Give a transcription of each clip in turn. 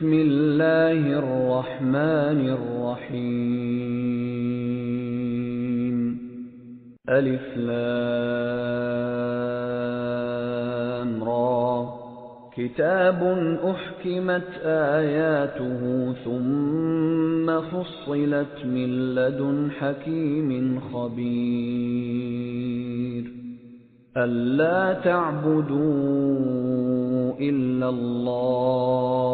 بسم الله الرحمن الرحيم ألف لام را كتاب أحكمت آياته ثم فصلت من لدن حكيم خبير ألا تعبدوا إلا الله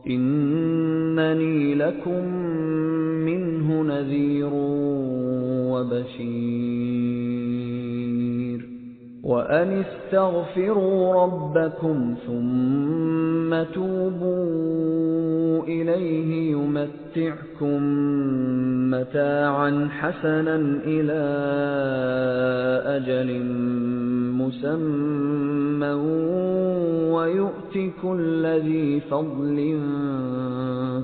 إنني لكم منه نذير وبشير وأن استغفروا ربكم ثم توبوا إليه يمتعكم متاعا حسنا إلى أجل مسمى ويؤت كل ذي فضل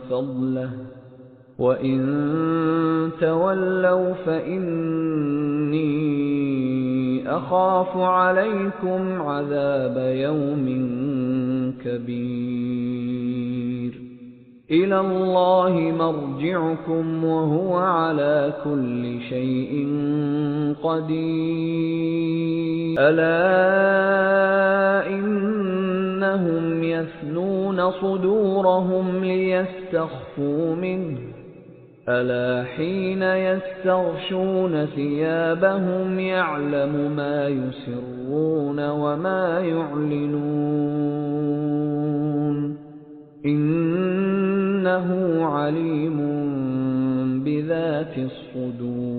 فضله وإن تولوا فإني أخاف عليكم عذاب يوم كبير إلى الله مرجعكم وهو على كل شيء قدير ألا إنهم يثنون صدورهم ليستخفوا منه ألا حين يستغشون ثيابهم يعلم ما يسرون وما يعلنون إنه عليم بذات الصدور